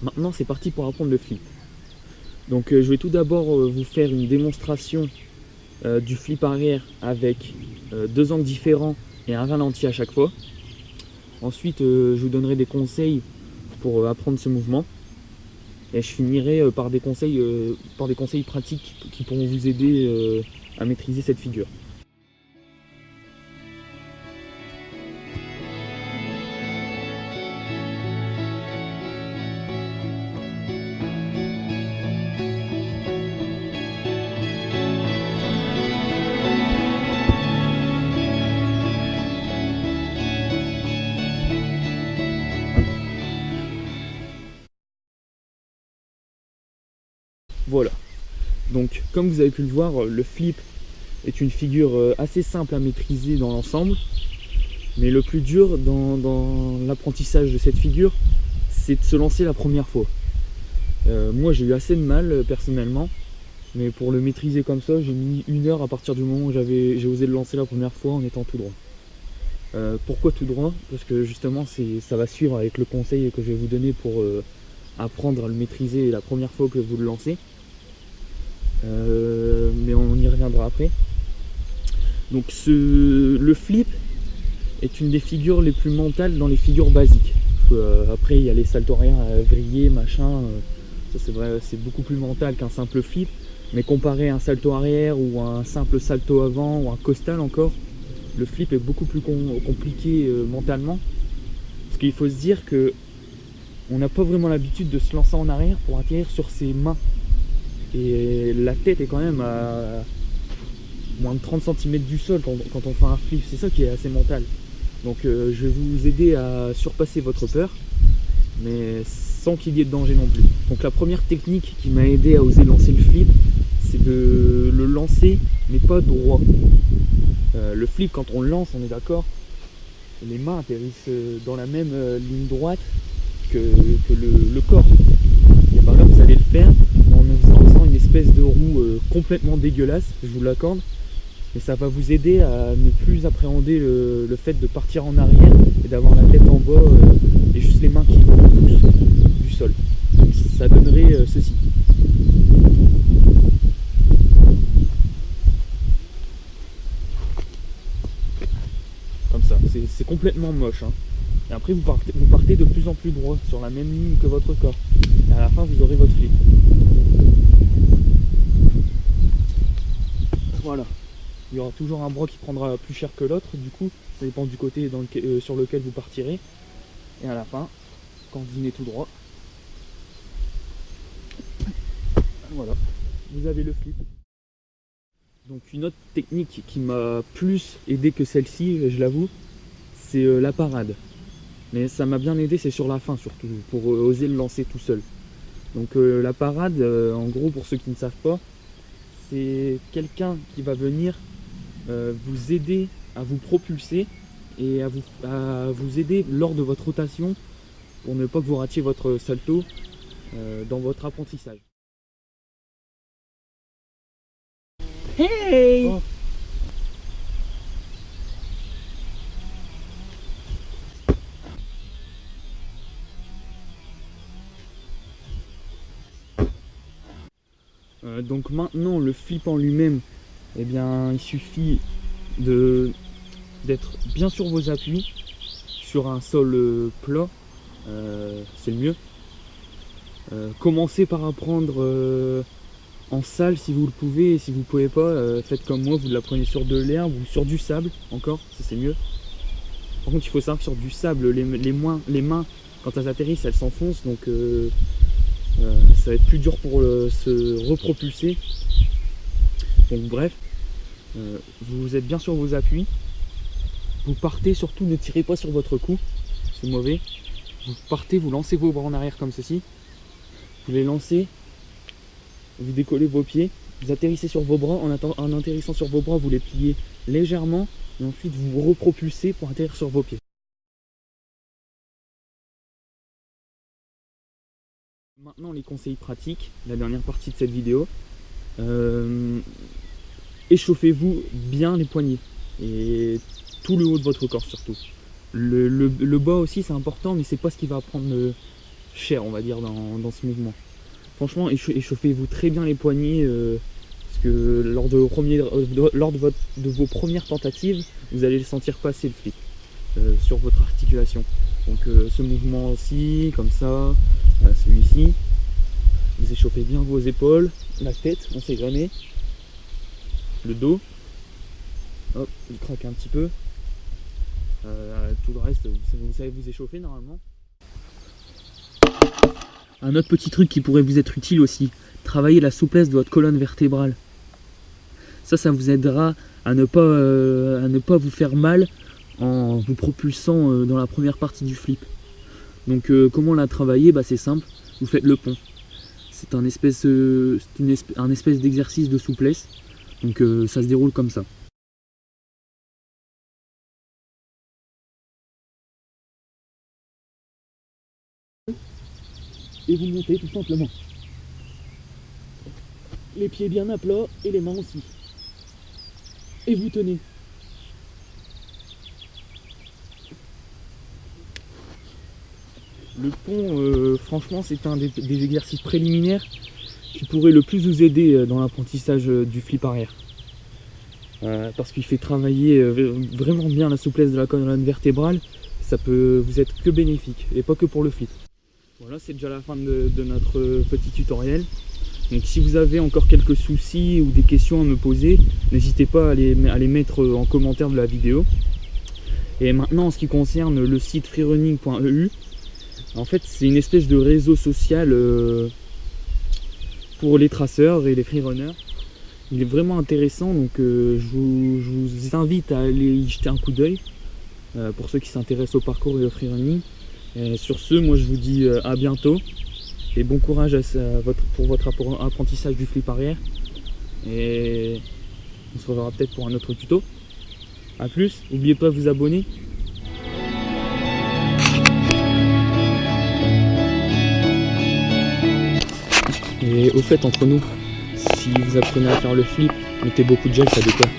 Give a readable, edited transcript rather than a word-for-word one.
Maintenant c'est parti pour apprendre le flip. Donc je vais tout d'abord vous faire une démonstration du flip arrière avec deux angles différents et un ralenti à chaque fois. Ensuite je vous donnerai des conseils pour apprendre ce mouvement. Et je finirai par des conseils pratiques qui pourront vous aider à maîtriser cette figure. Voilà, donc comme vous avez pu le voir, le flip est une figure assez simple à maîtriser dans l'ensemble, mais le plus dur dans l'apprentissage de cette figure, c'est de se lancer la première fois. Moi j'ai eu assez de mal personnellement, mais pour le maîtriser comme ça, j'ai mis 1 heure à partir du moment où j'ai osé le lancer la première fois en étant tout droit. Pourquoi tout droit? Parce que justement ça va suivre avec le conseil que je vais vous donner pour apprendre à le maîtriser la première fois que vous le lancez. Mais on y reviendra après. Donc le flip est une des figures les plus mentales dans les figures basiques. Après il y a les saltos arrière vrillés, machin, ça c'est vrai, c'est beaucoup plus mental qu'un simple flip. Mais comparé à un salto arrière ou à un simple salto avant ou un costal encore, le flip est beaucoup plus compliqué mentalement. Parce qu'il faut se dire que on n'a pas vraiment l'habitude de se lancer en arrière pour atterrir sur ses mains. Et la tête est quand même à moins de 30 cm du sol quand on fait un flip. C'est ça qui est assez mental. Donc je vais vous aider à surpasser votre peur, mais sans qu'il y ait de danger non plus. Donc la première technique qui m'a aidé à oser lancer le flip, c'est de le lancer mais pas droit. Le flip, quand on le lance, on est d'accord, les mains atterrissent dans la même ligne droite que le corps. Et par là vous allez le faire en faisant une espèce de roue complètement dégueulasse, je vous l'accorde, mais ça va vous aider à ne plus appréhender le fait de partir en arrière et d'avoir la tête en bas et juste les mains qui poussent du sol. Donc ça donnerait ceci. Comme ça, c'est complètement moche, hein. Et après vous partez de plus en plus droit sur la même ligne que votre corps. Et à la fin vous aurez votre flip. Voilà. Il y aura toujours un bras qui prendra plus cher que l'autre, du coup ça dépend du côté sur lequel vous partirez. Et à la fin, quand vous venez tout droit, voilà, vous avez le flip. Donc une autre technique qui m'a plus aidé que celle-ci, je l'avoue, c'est la parade. Mais ça m'a bien aidé, c'est sur la fin surtout, pour oser le lancer tout seul. Donc la parade, en gros, pour ceux qui ne savent pas, c'est quelqu'un qui va venir vous aider à vous propulser et à vous aider lors de votre rotation pour ne pas que vous ratiez votre salto dans votre apprentissage. Hey! Oh. Donc maintenant le flip en lui-même, eh bien il suffit d'être bien sur vos appuis, sur un sol plat, c'est le mieux. Commencez par apprendre en salle si vous le pouvez, et si vous ne pouvez pas, faites comme moi, vous l'apprenez sur de l'herbe ou sur du sable encore, ça c'est mieux. Par contre il faut savoir que sur du sable, les mains quand elles atterrissent elles s'enfoncent, donc ça va être plus dur pour se repropulser. Donc bref, vous êtes bien sur vos appuis, vous partez, surtout ne tirez pas sur votre cou, c'est mauvais. Vous partez, vous lancez vos bras en arrière comme ceci, vous les lancez, vous décollez vos pieds, vous atterrissez sur vos bras, en atterrissant sur vos bras vous les pliez légèrement et ensuite vous vous repropulsez pour atterrir sur vos pieds. Maintenant les conseils pratiques, la dernière partie de cette vidéo. Échauffez-vous bien les poignets et tout le haut de votre corps surtout. Le bas aussi c'est important, mais c'est pas ce qui va cher, on va dire, dans ce mouvement. Franchement, échauffez-vous très bien les poignets, parce que lors de vos premières tentatives, vous allez le sentir passer le flip sur votre articulation. Donc ce mouvement-ci, comme ça, celui-ci, vous échauffez bien vos épaules, la tête, on sait jamais, le dos, hop, il craque un petit peu, tout le reste, vous savez vous échauffer normalement. Un autre petit truc qui pourrait vous être utile aussi, travailler la souplesse de votre colonne vertébrale. Ça vous aidera à ne pas vous faire mal en vous propulsant dans la première partie du flip. Donc comment la travailler? C'est simple, vous faites le pont. C'est un espèce d'exercice de souplesse, donc ça se déroule comme ça. Et vous montez tout simplement. Les pieds bien à plat et les mains aussi. Et vous tenez. Le pont, franchement, c'est un des exercices préliminaires qui pourrait le plus vous aider dans l'apprentissage du flip arrière. Parce qu'il fait travailler vraiment bien la souplesse de la colonne vertébrale. Ça peut vous être que bénéfique et pas que pour le flip. Voilà, c'est déjà la fin de notre petit tutoriel. Donc si vous avez encore quelques soucis ou des questions à me poser, n'hésitez pas à les mettre en commentaire de la vidéo. Et maintenant, en ce qui concerne le site freerunning.eu, en fait c'est une espèce de réseau social pour les traceurs et les freerunners. Il est vraiment intéressant, donc je vous invite à aller y jeter un coup d'œil pour ceux qui s'intéressent au parcours et au freerunning. Sur ce, moi je vous dis à bientôt et bon courage pour votre apprentissage du flip arrière, et on se reverra peut-être pour un autre tuto. A plus, n'oubliez pas de vous abonner. Et au fait, entre nous, si vous apprenez à faire le flip, mettez beaucoup de gel, ça décolle.